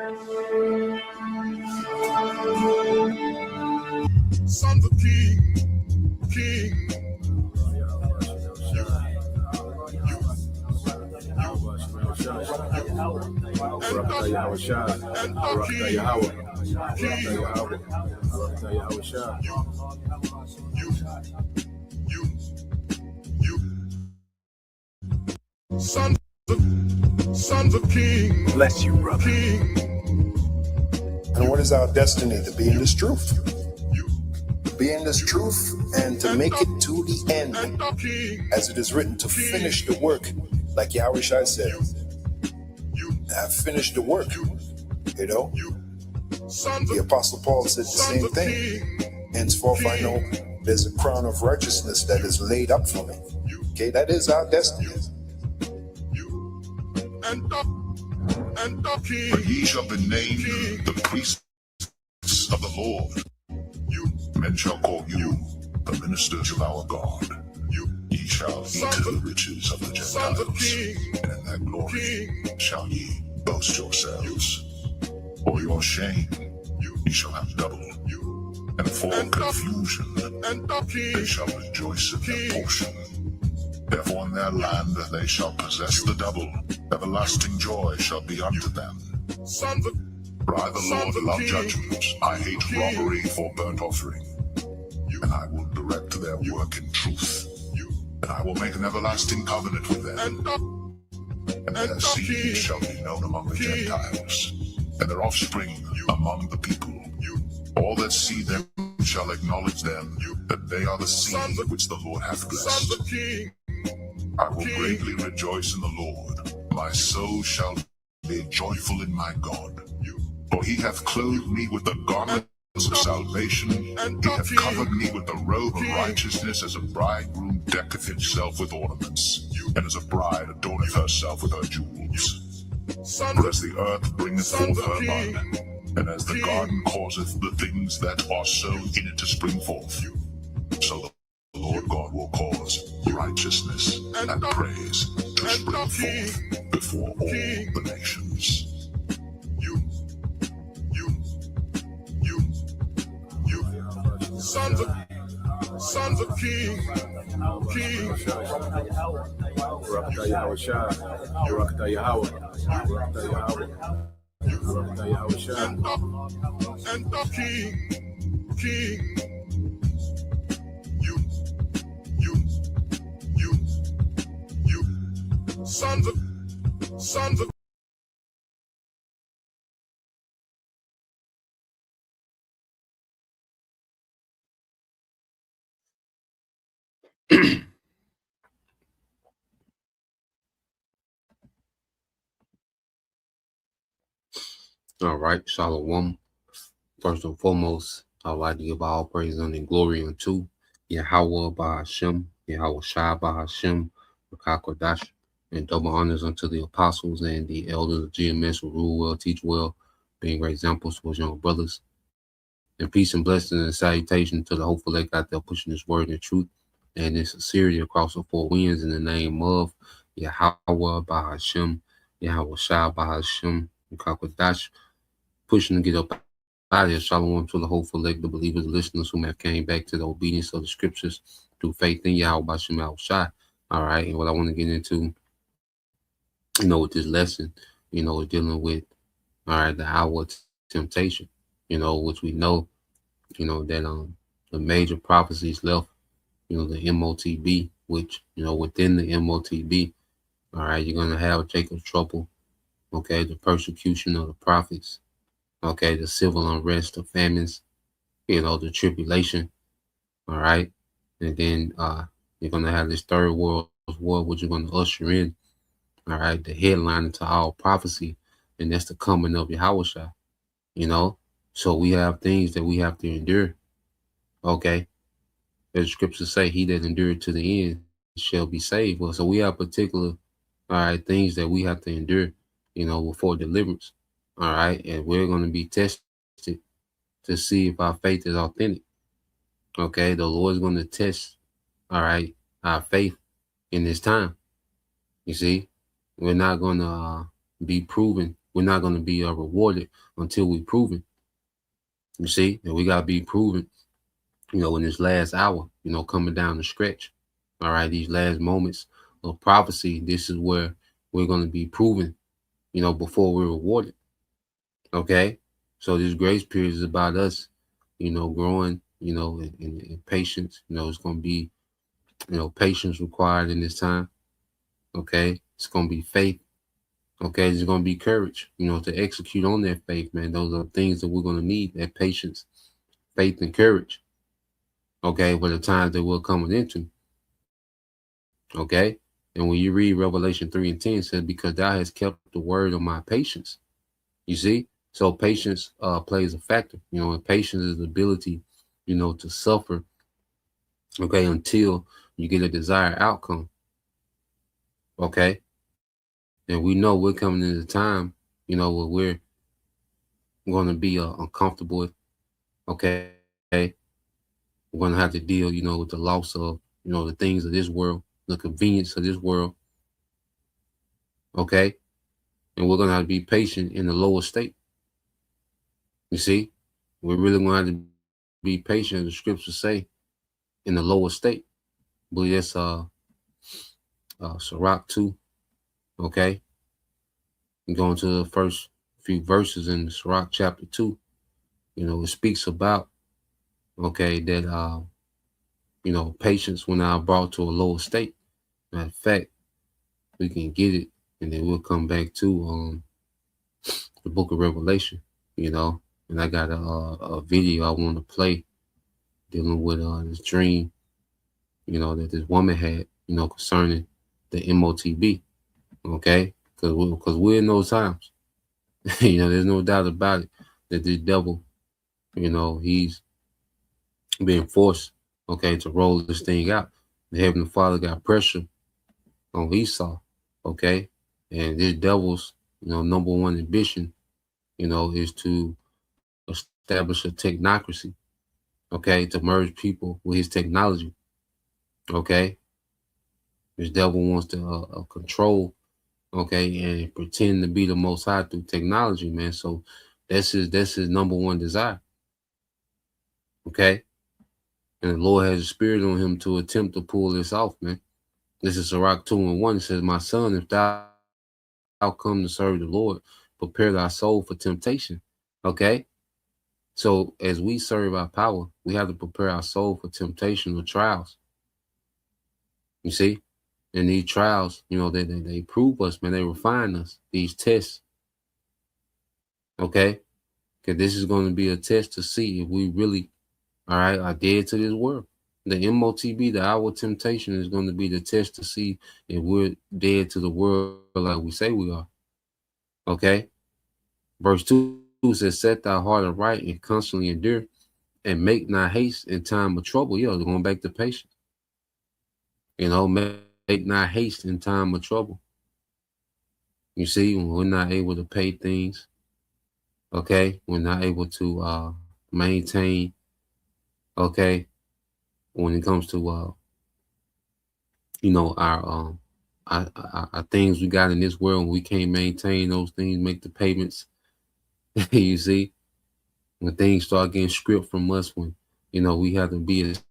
Sons of King. Sons of King. Bless you, brother. King. And what is our destiny? To be in this truth. To be in this truth and to make it to the end. As it is written, to finish the work. Like Yahushua said. I've finished the work. You know? The Apostle Paul said the same thing. Henceforth I know there's a crown of righteousness that is laid up for me. Okay, that is our destiny. But ye shall be named the priests of the Lord. Men shall call you the ministers of our God. Ye shall eat the riches of the Gentiles, and in that glory shall ye boast yourselves. For your shame ye shall have double, and for confusion they shall rejoice in their portion. Therefore in their land they shall possess the double, everlasting joy shall be unto them. For I the Lord love judgment, I hate robbery for burnt offering. And I will direct their work in truth, and I will make an everlasting covenant with them. And their seed shall be known among the Gentiles, and their offspring among the people. All that see them shall acknowledge them, that they are the seed which the Lord hath blessed. I will greatly rejoice in the Lord. My soul shall be joyful in my God. For he hath clothed me with the garments of salvation. He hath covered me with the robe of righteousness, as a bridegroom decketh himself with ornaments, and as a bride adorneth herself with her jewels. For as the earth bringeth forth her bud, and as the garden causeth the things that are sown in it to spring forth, so the Lord God will cause righteousness and praise to spring forth before all the nations. Sons of King. And the King. Sons of All right, Shalom. First and foremost, I'd like to give all praise and glory unto Yahweh Bahashem, Yahweh Shai Bahashem, Rakakwadash, and double honors unto the apostles and the elders of GMS who rule well, teach well, being great examples for young brothers. And peace and blessings and salutation to the hopeful elect out there pushing this word and truth and in sincerity across the four winds in the name of Yahweh Bahashem, Yahweh Shai Bahashem, Rakakwadash, pushing to get up out of here. Shalom to the hopeful elect, the believers, the listeners who have came back to the obedience of the scriptures through faith in Yahweh Bashem Al Shai. All right, and what I want to get into, with this lesson, is dealing with, all right, the hour of temptation, which we know, that the major prophecies left, the MOTB, which, within the MOTB, all right, you're going to have Jacob's trouble, okay, the persecution of the prophets, okay, the civil unrest, the famines, the tribulation, all right, and then you're going to have this third world war, which you're going to usher in, all right, the headline to all prophecy, and that's the coming of Yahushua, so we have things that we have to endure, okay, as the scriptures say, he that endured to the end shall be saved. Well, so we have particular, all right, things that we have to endure, before deliverance. All right, and we're going to be tested to see if our faith is authentic. Okay, the Lord's going to test, all right, our faith in this time. You see, we're not going to be proven we're not going to be rewarded until we prove it. You see, and we got to be proven, in this last hour, coming down the stretch. All right, these last moments of prophecy, this is where we're going to be proven, before we're rewarded. Okay, so this grace period is about us, growing, in patience. It's going to be, patience required in this time. Okay, it's going to be faith. Okay, there's going to be courage, to execute on that faith, man. Those are things that we're going to need, that patience, faith, and courage. Okay, for the times that we're coming into. Okay, and when you read Revelation 3 and 10, it says, because thou hast kept the word of my patience. You see? So patience plays a factor, and patience is the ability, to suffer, okay, until you get a desired outcome. Okay. And we know we're coming into time, where we're going to be uncomfortable. Okay. We're going to have to deal, with the loss of, the things of this world, the convenience of this world. Okay. And we're going to have to be patient in the lower state. You see, we're really going to have to be patient, as the scriptures say, in the lower state. I believe that's Sirach 2. Okay. And going to the first few verses in Sirach chapter 2, it speaks about, okay, that, patience when I brought to a lower state. Matter of fact, we can get it, and then we'll come back to the book of Revelation, and I got a video I want to play dealing with this dream, that this woman had, concerning the MOTB, okay? Because we're in those times. There's no doubt about it that this devil, he's being forced, okay, to roll this thing out. The Heavenly Father got pressure on Esau, okay? And this devil's, number one ambition, is to establish a technocracy, okay, to merge people with his technology, okay? This devil wants to control, okay, and pretend to be the Most High through technology, man. So that's his number one desire, okay? And the Lord has a spirit on him to attempt to pull this off, man. This is Sirach 2 and 1. It says, my son, if thou come to serve the Lord, prepare thy soul for temptation, okay? So as we serve our power, we have to prepare our soul for temptation or trials. You see? And these trials, they prove us, man. They refine us, these tests. Okay? Because this is going to be a test to see if we really, all right, are dead to this world. The MOTB, the hour temptation, is going to be the test to see if we're dead to the world like we say we are. Okay? Verse 2 says, set thy heart aright and constantly endure, and make not haste in time of trouble. Going back to patience. Make not haste in time of trouble. You see, when we're not able to pay things, okay, we're not able to maintain, okay, when it comes to our things we got in this world, we can't maintain those things, make the payments. You see, when things start getting stripped from us, when we have to be as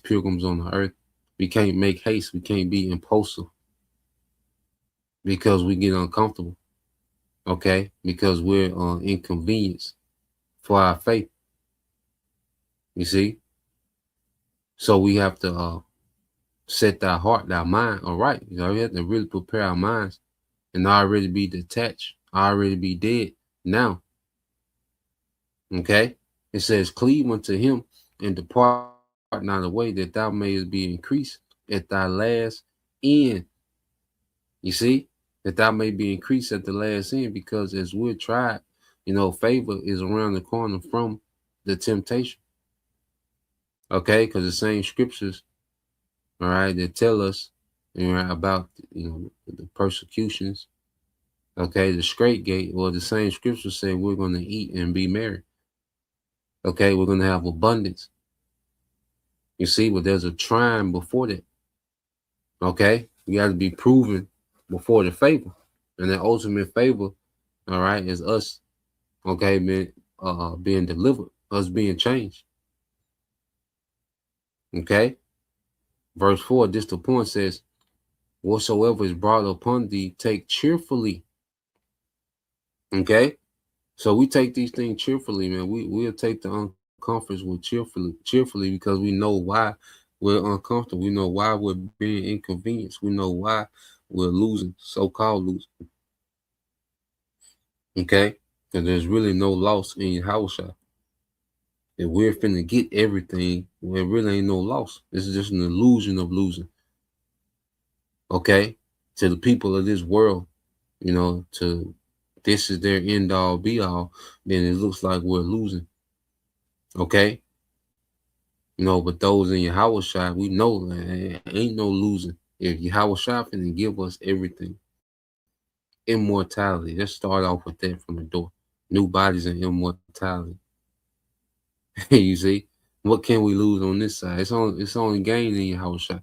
pilgrims on the earth, we can't make haste, we can't be impulsive, because we get uncomfortable, okay, because we're inconvenienced for our faith. You see, so we have to set our heart, our mind, all right. We have to really prepare our minds and already be detached, already be dead now. Okay, it says, cleave unto him and depart not away, that thou mayest be increased at thy last end. You see, that thou may be increased at the last end, because as we're tried, favor is around the corner from the temptation. Okay, because the same scriptures, all right, that tell us about the persecutions, okay, the straight gate, or the same scriptures say we're going to eat and be merry. Okay, we're going to have abundance. You see, but there's a trying before that. Okay, you got to be proven before the favor, and the ultimate favor all right, is us, okay, being delivered, us being changed. Okay. Verse 4, this the point says, whatsoever is brought upon thee, take cheerfully. Okay. So we take these things cheerfully, man. We'll take the uncomforts with cheerfully because we know why we're uncomfortable. We know why we're being inconvenienced. We know why we're losing, so-called losing. Okay? Because there's really no loss in your house shop. If we're finna get everything, there really ain't no loss. This is just an illusion of losing. Okay? To the people of this world, this is their end all be all, then it looks like we're losing. Okay? But those in Yahweh Shai, we know that ain't no losing. If Yahweh Shai finna give us everything, immortality. Let's start off with that from the door. New bodies and immortality. You see, what can we lose on this side? It's only gain in Yahweh Shai.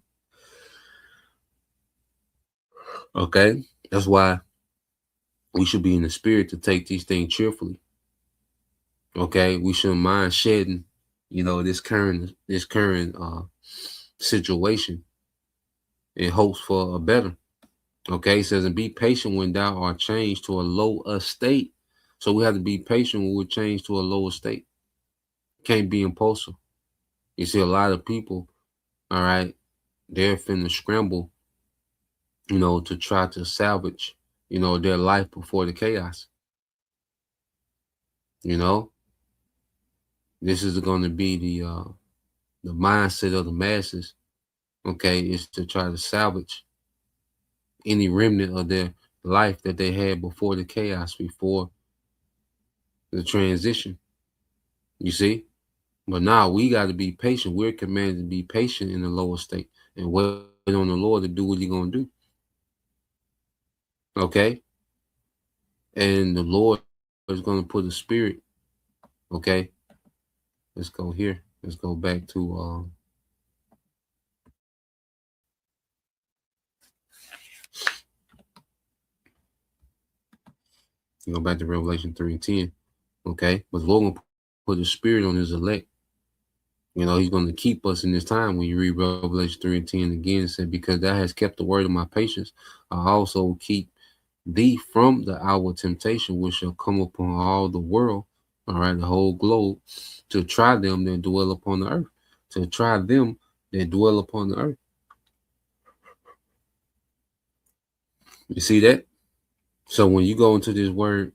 Okay, that's why we should be in the spirit to take these things cheerfully. Okay, we shouldn't mind shedding, this current situation in hopes for a better. Okay, it says, and be patient when thou art changed to a low estate. So we have to be patient when we're changed to a low estate. Can't be impulsive. You see a lot of people, all right, they're finna scramble, to try to salvage, their life before the chaos. This is going to be the mindset of the masses, okay, is to try to salvage any remnant of their life that they had before the chaos, before the transition. You see? But now we got to be patient. We're commanded to be patient in the lower state and wait on the Lord to do what he's going to do. Okay? And the Lord is going to put a spirit. Okay? Let's go here. Let's go back to back to Revelation 3:10. Okay? But the Lord going to put a spirit on his elect. He's going to keep us in this time. When you read Revelation 3:10 again, it said, because thou hast kept the word of my patience, I also keep thee from the hour of temptation, which shall come upon all the world, all right, the whole globe, to try them that dwell upon the earth. To try them that dwell upon the earth. You see that? So when you go into this word,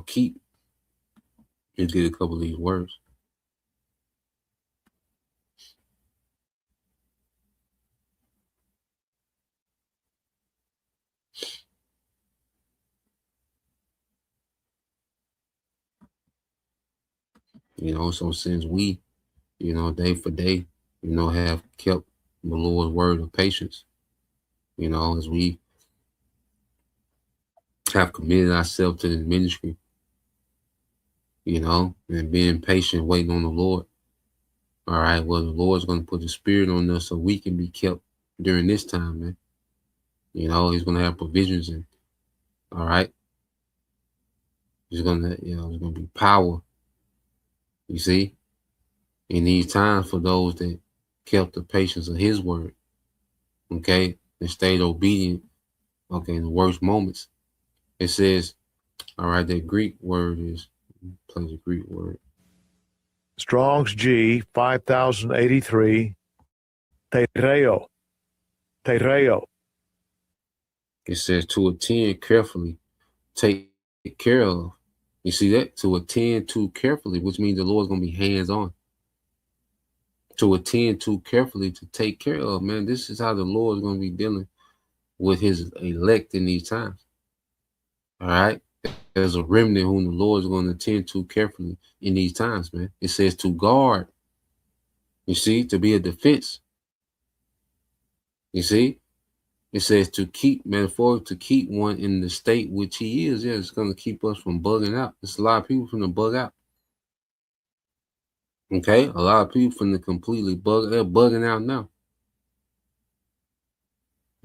keep, you get a couple of these words. So since we, day for day, have kept the Lord's word of patience, as we have committed ourselves to this ministry, and being patient, waiting on the Lord. All right, well, the Lord's going to put the spirit on us so we can be kept during this time, man. He's going to have provisions, and all right, he's going to, there's going to be power. You see, in these times for those that kept the patience of his word, okay, and stayed obedient, okay, in the worst moments. It says, all right, that Greek word is, plays a Greek word. Strong's G 5083, tereo. It says to attend carefully, take care of. You see that? To attend to carefully, which means the Lord's going to be hands-on. To attend to carefully, to take care of, man. This is how the Lord is going to be dealing with his elect in these times. All right? There's a remnant whom the Lord is going to attend to carefully in these times, man. It says to guard. You see? To be a defense. You see? It says to keep, metaphoric, to keep one in the state which he is. Yeah, it's going to keep us from bugging out. There's a lot of people from the bug out. Okay? A lot of people from the completely bugging out now.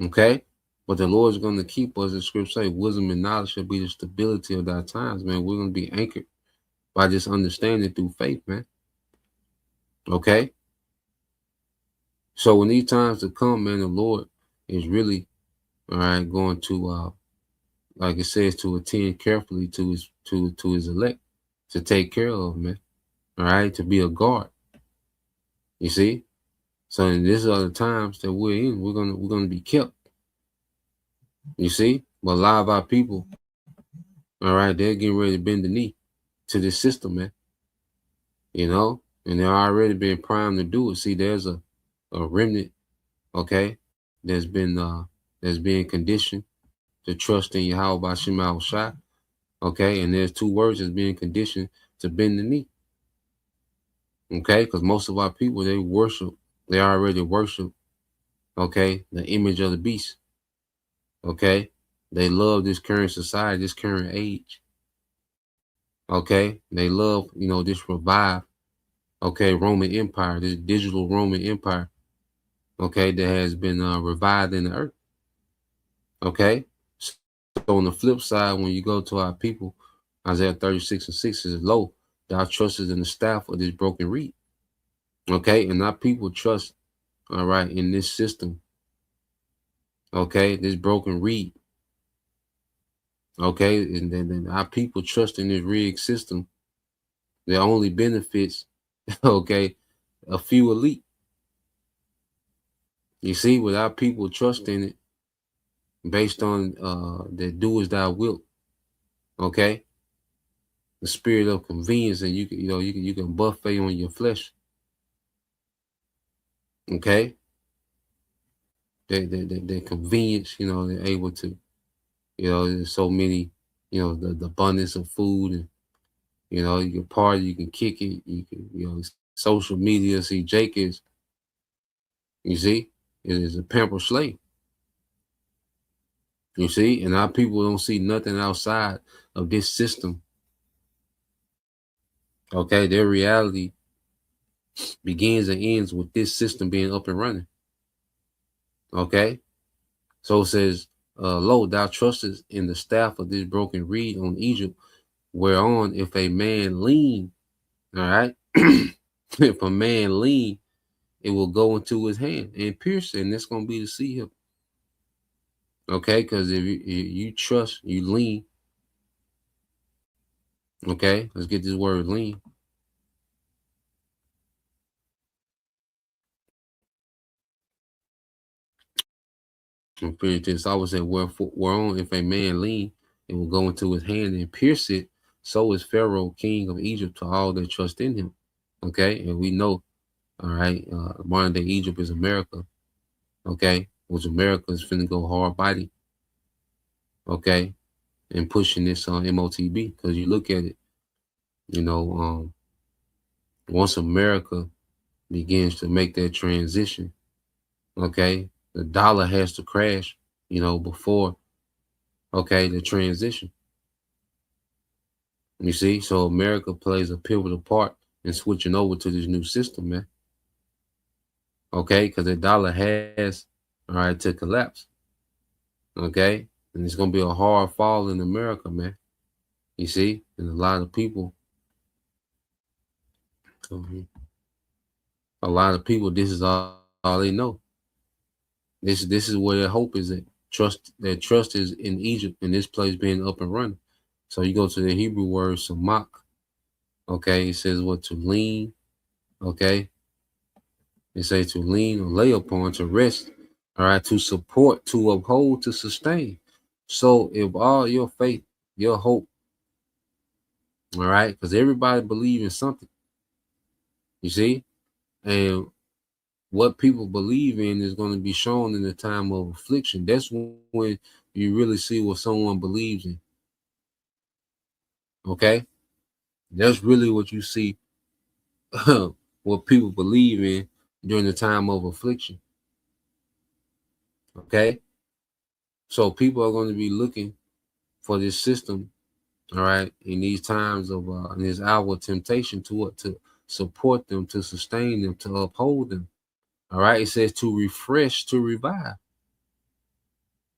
Okay? But the Lord is going to keep us, as scripture say, wisdom and knowledge shall be the stability of our times, man. We're going to be anchored by this understanding through faith, man. Okay? So when these times to come, man, the Lord is really, all right, going to, like it says, to attend carefully to his elect, to take care of, man. All right, to be a guard. You see? So in these are the times that we're in, we're gonna be kept. You see? But a lot of our people, all right, they're getting ready to bend the knee to this system, man. You know, and they're already been primed to do it. See, there's a remnant, okay, that's being conditioned to trust in Yahweh by Shema Shai, okay, and there's 2 words that's being conditioned to bend the knee, okay, because most of our people, they already worship, okay, the image of the beast, okay, they love this current society, this current age, okay, they love, this revived, okay, Roman Empire, this digital Roman Empire, okay, that has been revived in the earth, okay. So on the flip side, when you go to our people, Isaiah 36:6 is low. Thou trustest in the staff of this broken reed. Okay, and our people trust, all right, in this system. Okay, this broken reed. Okay, and then our people trust in this rigged system that only benefits, okay, a few elite. You see, with our people trust in it, based on that do as thou wilt. Okay, the spirit of convenience, and you can buffet on your flesh. Okay, their convenience, they're able to, there's so many, the abundance of food, and you can party, you can kick it, you can, social media. See, Jake is, you see, it is a pampered slave. You see, and our people don't see nothing outside of this system. Okay, their reality begins and ends with this system being up and running. Okay, so it says, lo, thou trustest in the staff of this broken reed on Egypt, whereon if a man lean, all right, if a man lean, it will go into his hand and pierce it, and that's going to be to see him. Okay, because if you trust, you lean. Okay, let's get this word lean. And finish this. I would say, whereon if a man lean, it will go into his hand and pierce it. So is Pharaoh, king of Egypt, to all that trust in him. Okay, and we know, all right, modern day Egypt is America. Okay, which America is finna go hard biting. Okay, and pushing this on MOTB, because you look at it, once America begins to make that transition, okay, the dollar has to crash, before, okay, the transition. You see, so America plays a pivotal part in switching over to this new system, man. Okay, because the dollar has, all right, to collapse. Okay, and it's gonna be a hard fall in America, man. You see, and a lot of people, this is all they know. This is where their hope is at. Their trust is in Egypt and this place being up and running. So you go to the Hebrew word samak. Okay, it says what? To lean. Okay, it says to lean or lay upon, to rest. All right, to support, to uphold, to sustain. So if all your faith, your hope, all right, because everybody believes in something. You see, and what people believe in is going to be shown in the time of affliction. That's when you really see what someone believes in. Okay, that's really what you see, what people believe in during the time of affliction. Okay, so people are going to be looking for this system, all right, in these times of in this hour of temptation to support them, to sustain them, to uphold them. All right, it says to refresh, to revive.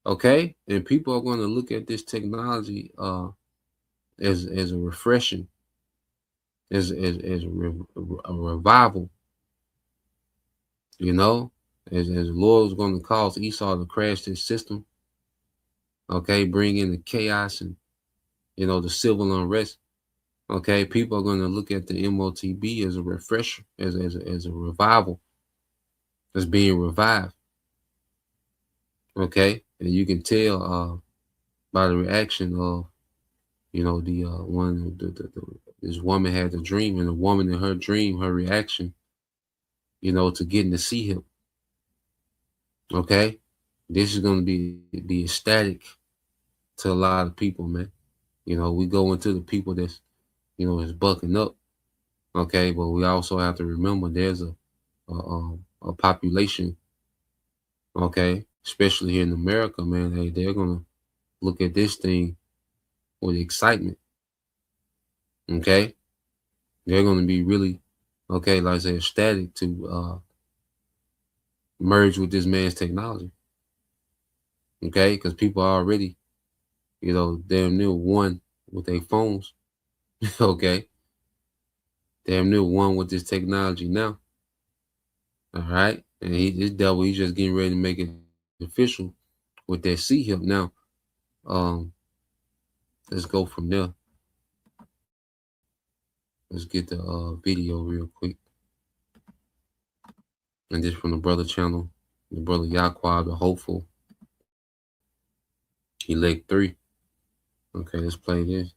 Okay, and people are going to look at this technology as a refreshing, as a revival. You know, as the Lord was going to cause Esau to crash this system. Okay, bring in the chaos and the civil unrest. Okay, people are going to look at the MOTB as a refresher, as a revival, as being revived. Okay, and you can tell by the reaction of the one this woman had a dream, and the woman in her dream, her reaction, to getting to see him. Okay, this is going to be ecstatic to a lot of people, man. We go into the people that's is bucking up. Okay, but we also have to remember there's a population. Okay, especially here in America, man. Hey, they're gonna look at this thing with excitement. Okay, they're gonna be really like I say, ecstatic to merge with this man's technology. Okay, because people are already, damn near one with their phones. Okay, damn near one with this technology now. All right, and this devil, he's just getting ready to make it official with that C-hip now. Let's go from there. Let's get the video real quick. And this from the brother channel, the brother Yaqua, the hopeful. Elect 3. Okay, let's play this.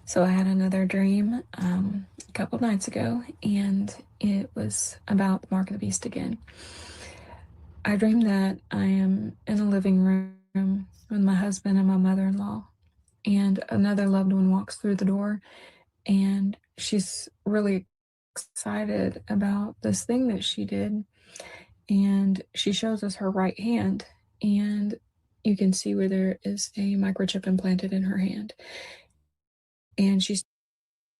So I had another dream a couple nights ago, and it was about the mark of the beast again. I dreamed that I am in a living room with my husband and my mother-in-law, and another loved one walks through the door, and she's really excited about this thing that she did, and she shows us her right hand, and you can see where there is a microchip implanted in her hand. And she's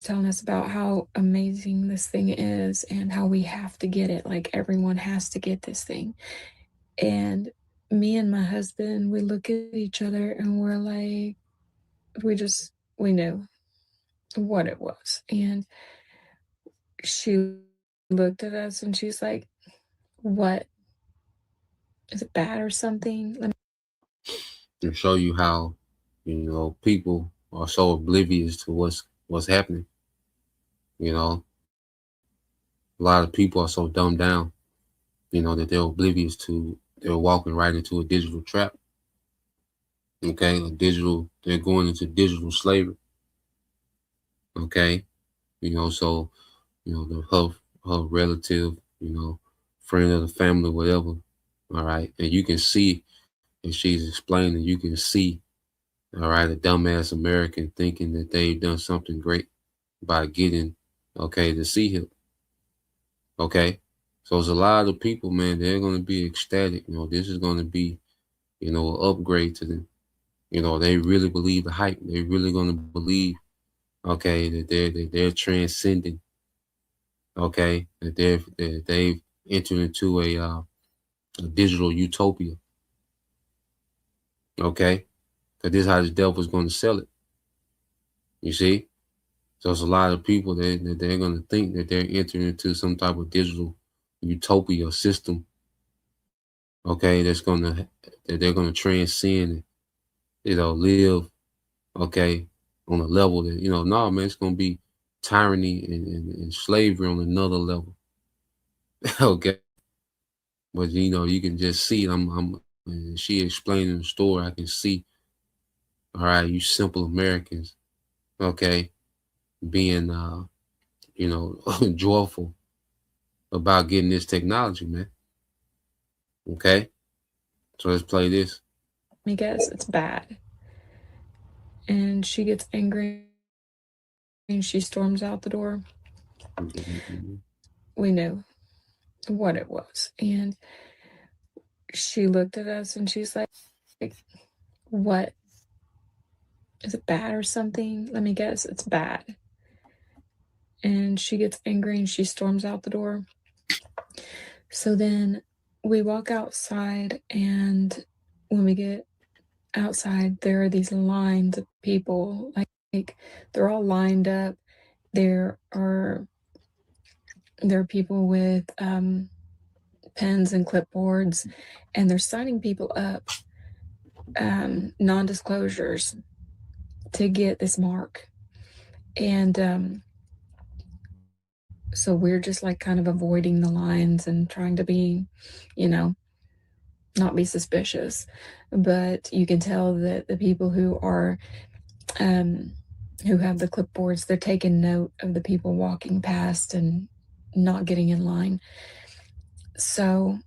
telling us about how amazing this thing is and how we have to get it. Like, everyone has to get this thing. And me and my husband, we look at each other and we're like, we knew what it was. And she looked at us and she's like, what? Is it bad or something? To show you how, people are so oblivious to what's happening. A lot of people are so dumbed down, that they're oblivious to, they're walking right into a digital trap. Okay, they're going into digital slavery. Okay, so, her relative, friend of the family, whatever. All right, and you can see, and she's explaining, you can see, all right, a dumbass American thinking that they've done something great by getting, the C-hip. Okay, so there's a lot of people, man, they're going to be ecstatic. This is going to be, an upgrade to them. They really believe the hype. They're really going to believe, that they're transcending. Okay, that they've entered into a digital utopia. Okay, because this is how the devil is going to sell it. You see, so it's a lot of people that they're going to think that they're entering into some type of digital utopia system. Okay, that they're going to transcend, live. Okay, on a level that no, man, it's going to be tyranny and slavery on another level. Okay, but you can just see it. I'm And she explained in the story, I can see, all right, you simple Americans, okay, being, joyful about getting this technology, man. Okay, so let's play this. Let me guess, it's bad. And she gets angry and she storms out the door. We knew what it was. And she looked at us and she's like, what? Is it bad or something? Let me guess, it's bad. And she gets angry and she storms out the door. So then we walk outside, and when we get outside, there are these lines of people, like they're all lined up. There are people with pens and clipboards, and they're signing people up, non-disclosures, to get this mark. And so we're just like kind of avoiding the lines and trying to be, not be suspicious. But you can tell that the people who are who have the clipboards, they're taking note of the people walking past and not getting in line. So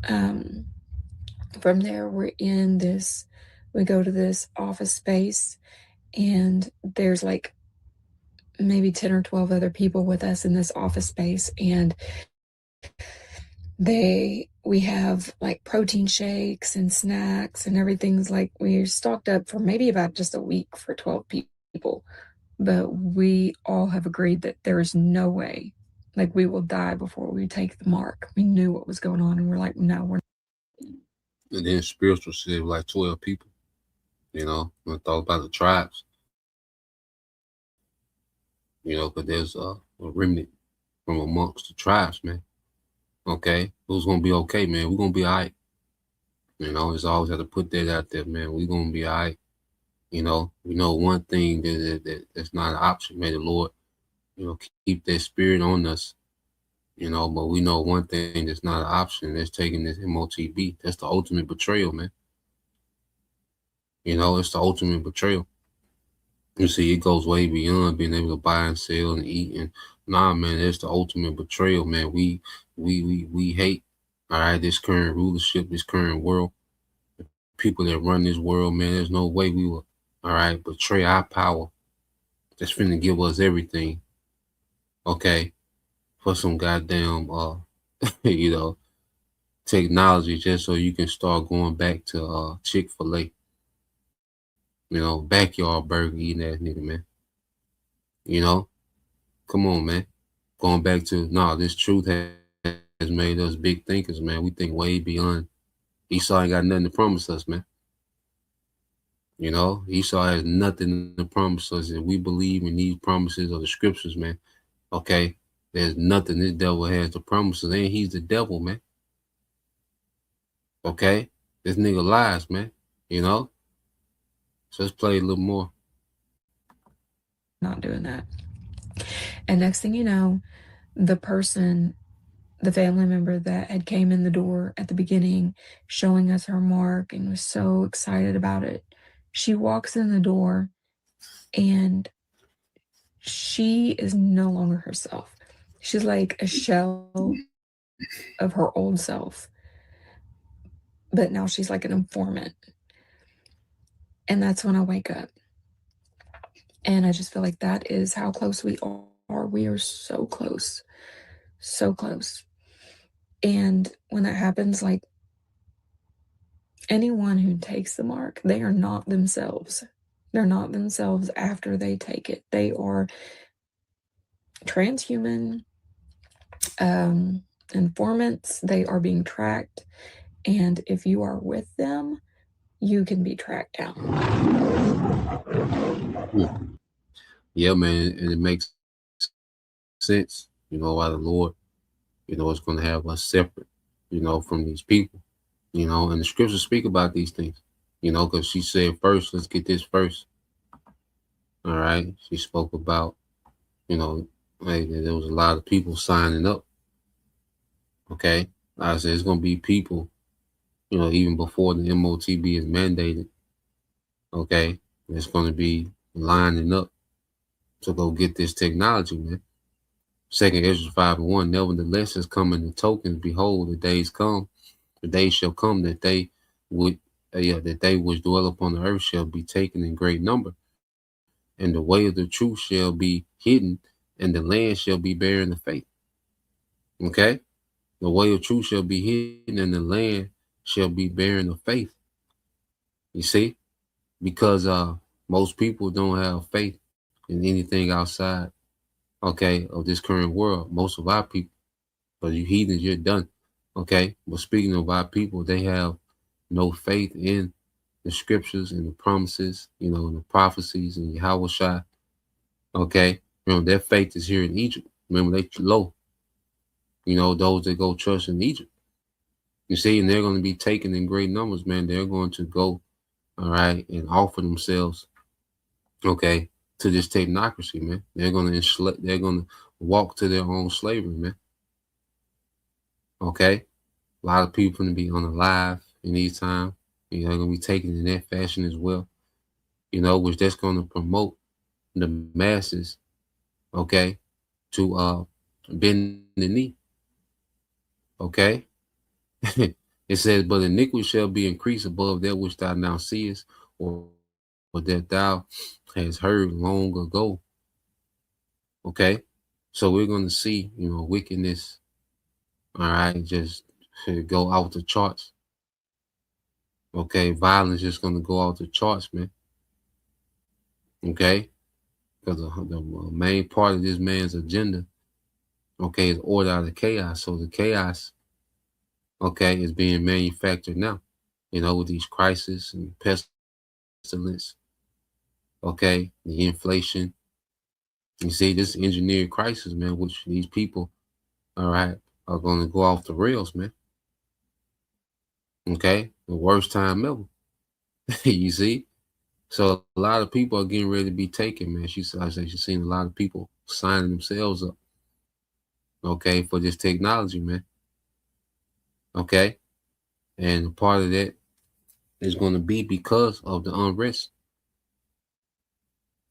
from there, we go to this office space, and there's like maybe 10 or 12 other people with us in this office space, and we have like protein shakes and snacks and everything's like, we're stocked up for maybe about just a week for 12 people. But we all have agreed that there is no way, like, we will die before we take the mark. We knew what was going on, and we're like, no, we're not. And then spiritual said like 12 people, I thought about the tribes, because there's a remnant from amongst the tribes, man. Okay, who's gonna be okay, man? We're gonna be all right. It's always have to put that out there, man. We're gonna be all right. We know one thing that's not an option. May the Lord, keep that spirit on us. But we know one thing that's not an option. That's taking this MOTB. That's the ultimate betrayal, man. It's the ultimate betrayal. You see, it goes way beyond being able to buy and sell and eat. And nah, man, it's the ultimate betrayal, man. We hate, all right, this current rulership, this current world, the people that run this world, man. There's no way we will, all right, betray our power that's finna give us everything, okay, for some goddamn, technology, just so you can start going back to Chick-fil-A. Backyard burger eating that nigga, man. Come on, man. Going back to, this truth has made us big thinkers, man. We think way beyond. Esau ain't got nothing to promise us, man. Esau has nothing to promise us. If we believe in these promises of the scriptures, man, okay, there's nothing this devil has to promise us. And he's the devil, man. Okay? This nigga lies, man. So let's play a little more. Not doing that. And next thing you know, the family member that had came in the door at the beginning, showing us her mark and was so excited about it, she walks in the door and she is no longer herself. She's like a shell of her old self. But now she's like an informant. And that's when I wake up. And I just feel like that is how close we are. We are so close. So close. And when that happens, like, anyone who takes the mark, they are not themselves. They're not themselves after they take it. They are transhuman informants. They are being tracked. And if you are with them, you can be tracked down. Yeah, man, and it makes sense, why the Lord, is going to have us separate, from these people, and the scriptures speak about these things, because she said first, let's get this first. All right. She spoke about, hey, there was a lot of people signing up. Okay. I said, it's going to be people, even before the MOTB is mandated, okay, it's going to be lining up to go get this technology, man. Second Ezra 5:1, nevertheless is coming the tokens, behold, the days shall come that they would, that they which dwell upon the earth shall be taken in great number, and the way of the truth shall be hidden, and the land shall be barren of faith. Okay? The way of truth shall be hidden, and the land shall be barren of faith. You see? Because most people don't have faith in anything outside, okay, of this current world. Most of our people. But you heathens, you're done. Okay? But speaking of our people, they have no faith in the scriptures and the promises, and the prophecies and Yahweh Shai. Okay? Remember, their faith is here in Egypt. Remember, they low. Those that go trust in Egypt. You see, and they're going to be taken in great numbers, man. They're going to go, all right, and offer themselves, okay, to this technocracy, man. They're going to walk to their own slavery, man. Okay? A lot of people going to be unalive in these times. They're going to be taken in that fashion as well, which that's going to promote the masses, okay, to bend the knee. Okay? It says, but iniquity shall be increased above that which thou now seest, or that thou hast heard long ago. Okay? So we're going to see, wickedness, all right, just go out the charts. Okay? Violence is going to go out the charts, man. Okay? Because the main part of this man's agenda, okay, is order out of chaos. So the chaos, okay, is being manufactured now, with these crises and pestilence, okay, the inflation. You see, this engineered crisis, man, which these people, all right, are going to go off the rails, man. Okay, the worst time ever. You see? So a lot of people are getting ready to be taken, man. She's seen a lot of people signing themselves up, okay, for this technology, man. Okay? And part of that is going to be because of the unrest.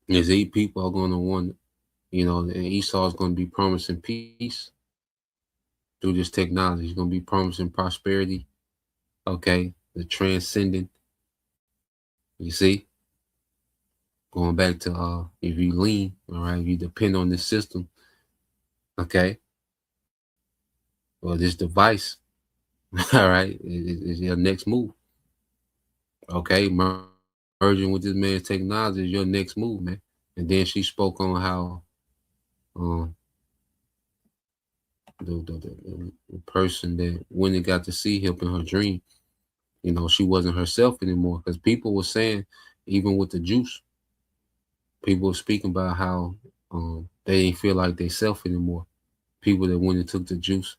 Is these people are going to want, and Esau is going to be promising peace through this technology. He's going to be promising prosperity, okay, the transcendent. You see? Going back to if you lean, all right, if you depend on this system, okay, or this device, all right, is your next move. Okay, merging with this man's technology is your next move, man. And then she spoke on how the person that when it got to see him in her dream, she wasn't herself anymore. Because people were saying, even with the juice, people were speaking about how they didn't feel like they self anymore. People that went and took the juice,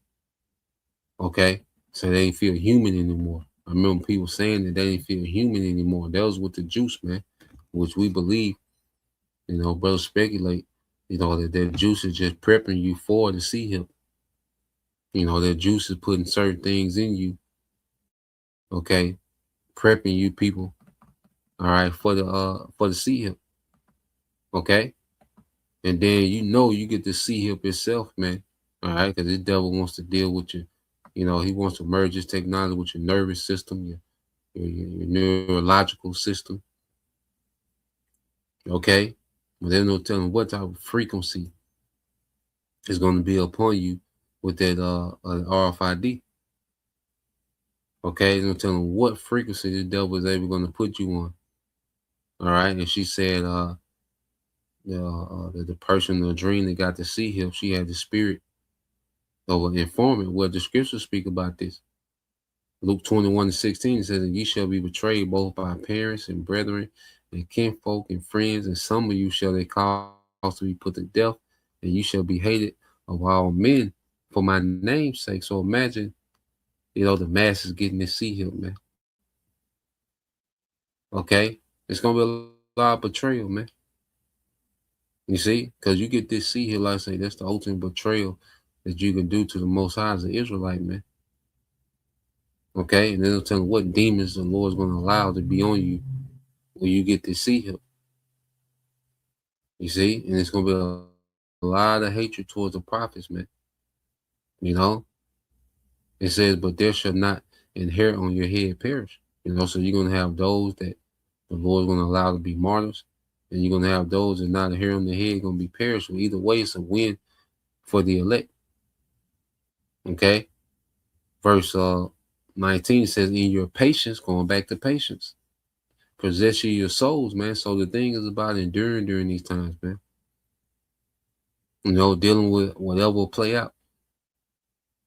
okay, so they didn't feel human anymore. I remember people saying that they didn't feel human anymore. That was with the juice, man, which we believe, brothers speculate, that their juice is just prepping you for the see him. Their juice is putting certain things in you, okay, prepping you people, all right, for the see him, okay, and then you get to see him yourself, man, all right, because this devil wants to deal with you. He wants to merge his technology with your nervous system, your neurological system. Okay? But there's no telling what type of frequency is going to be upon you with that RFID. Okay? There's no telling what frequency the devil is ever going to put you on. All right? And she said the person in the dream that got to see him, she had the spirit of an informant. Well, the scriptures speak about this. Luke 21:16 says, and ye shall be betrayed both by parents and brethren and kinfolk and friends, and some of you shall they cause to be put to death, and you shall be hated of all men for my name's sake. So imagine, the masses getting to see him, man. Okay? It's going to be a lot of betrayal, man. You see? Because you get this see here, like I say, that's the ultimate betrayal that you can do to the Most High as an Israelite, man. Okay, and it'll tell you what demons the Lord's going to allow to be on you when you get to see him. You see, and it's going to be a lot of hatred towards the prophets, man. You know, it says, but there shall not inherit on your head perish. You know, so you're going to have those that the Lord's going to allow to be martyrs, and you're going to have those that not inherit on their head going to be perished. So either way, it's a win for the elect. Okay, verse 19 says, in your patience, going back to patience, possess your souls, man. So the thing is about enduring during these times, man. You know, dealing with whatever will play out,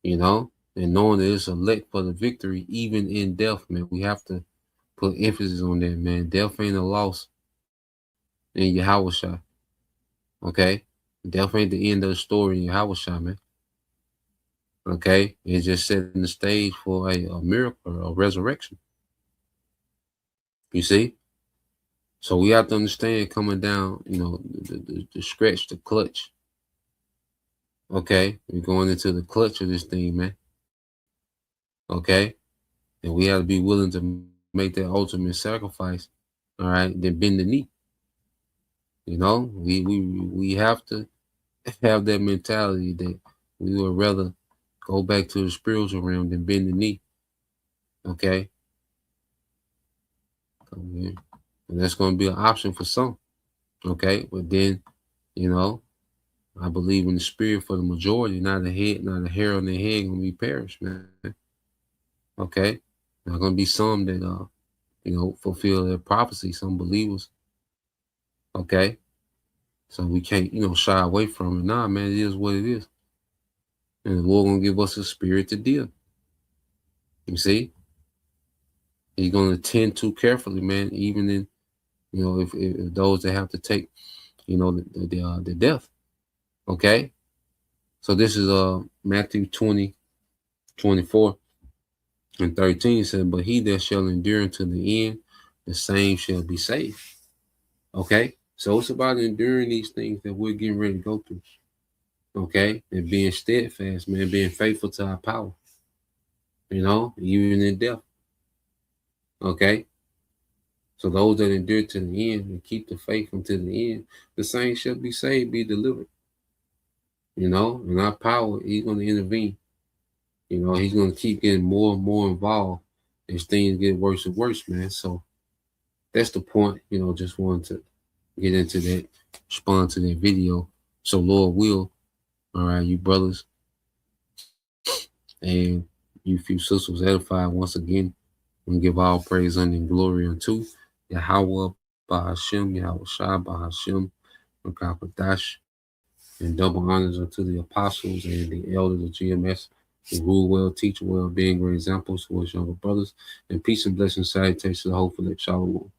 you know, and knowing that it's elect for the victory, even in death, man. We have to put emphasis on that, man. Death ain't a loss in Yahushua. Okay? Death ain't the end of the story in Yahushua, man. Okay? It's just setting the stage for a miracle, a resurrection. You see? So we have to understand coming down, you know, the stretch, the clutch. Okay? We're going into the clutch of this thing, man. Okay? And we have to be willing to make that ultimate sacrifice. All right? Then bend the knee. You know, we have to have that mentality that we would rather go back to the spiritual realm than bend the knee. Okay? And that's going to be an option for some. Okay? But then, you know, I believe in the spirit for the majority, not a hair on their head going to be perished, man. Okay? There's going to be some that, you know, fulfill their prophecy, some believers. Okay? So we can't, you know, shy away from it. Nah, man, it is what it is. And the Lord going to give us a spirit to deal. You see? He's going to tend to carefully, man, even in, you know, if those that have to take, you know, the death. Okay? So this is Matthew 20:24 and 13 said, but he that shall endure unto the end, the same shall be saved. Okay? So it's about enduring these things that we're getting ready to go through. Okay? And being steadfast, man, being faithful to our power. You know, even in death. Okay? So those that endure to the end and keep the faith until the end, the same shall be saved, be delivered. You know, and our power, he's going to intervene. You know, he's going to keep getting more and more involved as things get worse and worse, man. So that's the point, you know, just wanted to get into that, respond to that video. So Lord will, all right, you brothers and you few sisters edified once again, and give all praise and glory unto Yahweh, Bahashem, Yahweh Shai, Bahashem, Rakapadash, and double honors unto the apostles and the elders of GMS who rule well, teach well, being great examples to us younger brothers, and peace and blessings, salutations to the whole Philip Shalom.